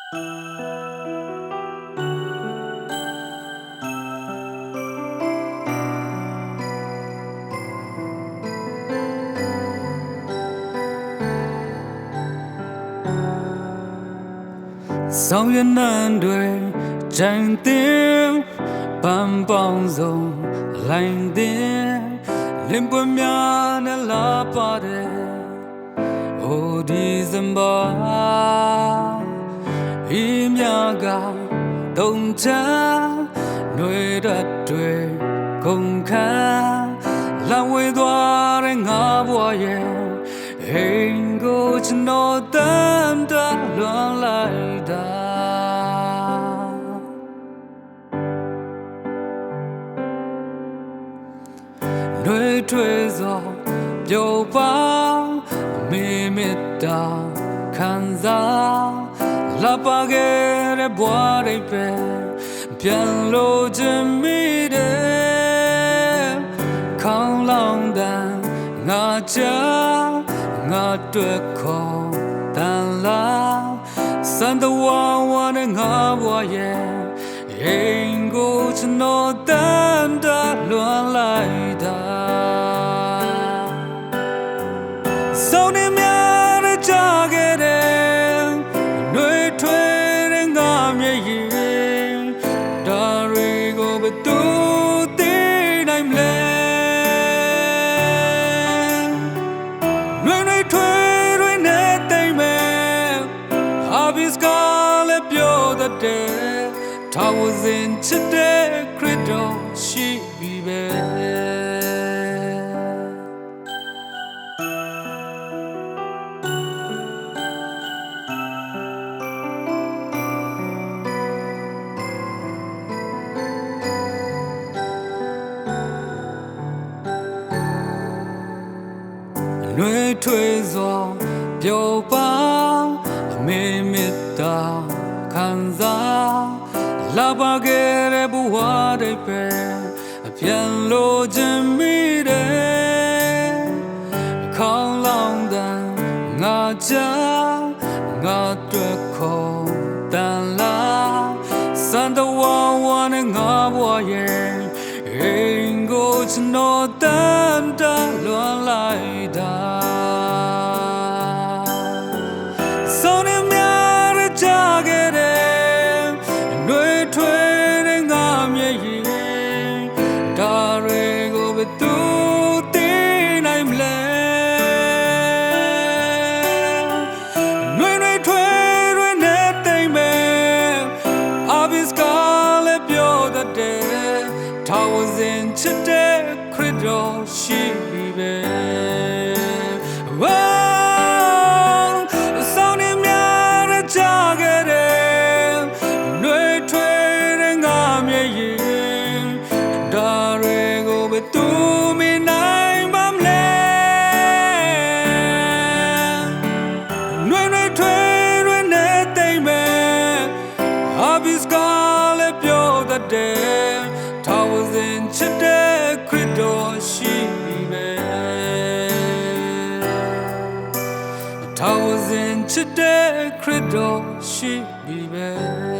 ဆောင်ရနံတွေကြံတင်ပန်းပေါင်းစုံလိုင်းတင်လင်ပွများနဲ့လာပါတယ်အိုဒီဇင်ဘာဤမြကတုံချຫນွေရက်တွေကုန်ခန်းလာဝေးသွားတဲ့ငါဘွားရဲ့အိမ်ကိုကျွန်တော်တမ်းတလွန်လိုက်တာနှွေထွေးစွာပျော်ပါမေမေတ္တာခံစားလာပါခဲ့တဲ့ဘွားတွေပဲပြန်လို့ခြင်းမိတယ်ခေါင်းလောင်တန်ငါချာငါတွေ့ခေါ်တန်လာစံတဝါဝါနဲ့ငါဘွားရဲ့အိမ်ကိုကျွန်တော်တမ်းတလွန်လိုက်တာစုံနေများနဲ့ကြာခဲ့တဲ့နှွေထွေးတဲ့ငါမျက်ရည်ဒါတွေကိုဘယ်သူသိနိုင်မလဲထာဝစဉ်ချစ်တဲ့ခရစ်တော်ရှိပြီပဲနှွေထွေးစွာပျော်ပါအမေမေတ္တာခံစားလာပါခဲ့တဲ့ဘဝတွေပဲအပြန်လို့ခြင်းမိတယ်ခေါင်းလောင်တန်ငါချာငါတွေ့ခေါ်တန်လာစံတဝါဝါနဲ့ငါဘဝရဲ့အိမ်ကိုကျွန်တော်တမ်းတလွန်လိုက်တာစုံနေများရကြခဲ့တဲ့ထာဝစဉ်ချစ်တဲ့ခရစ်တော်ရှိပြီပဲဝါဆောင်းနေများရကြခဲ့တဲ့နှွေထွေးတဲ့ငါမျက်ရည်ဒါတွေကိုဘယ်သူမနိုင်ပါမလဲနှွေထွေးရနဲ့တိမ်မဲ့အဘိစကားလည်းပြောတတ်တယ်ထာဝစဉ်ချစ်တဲ့ခရစ်တော်ရှိပြီပဲထာဝစဉ်ချစ်တဲ့ခရစ်တော်ရှိပြီပဲ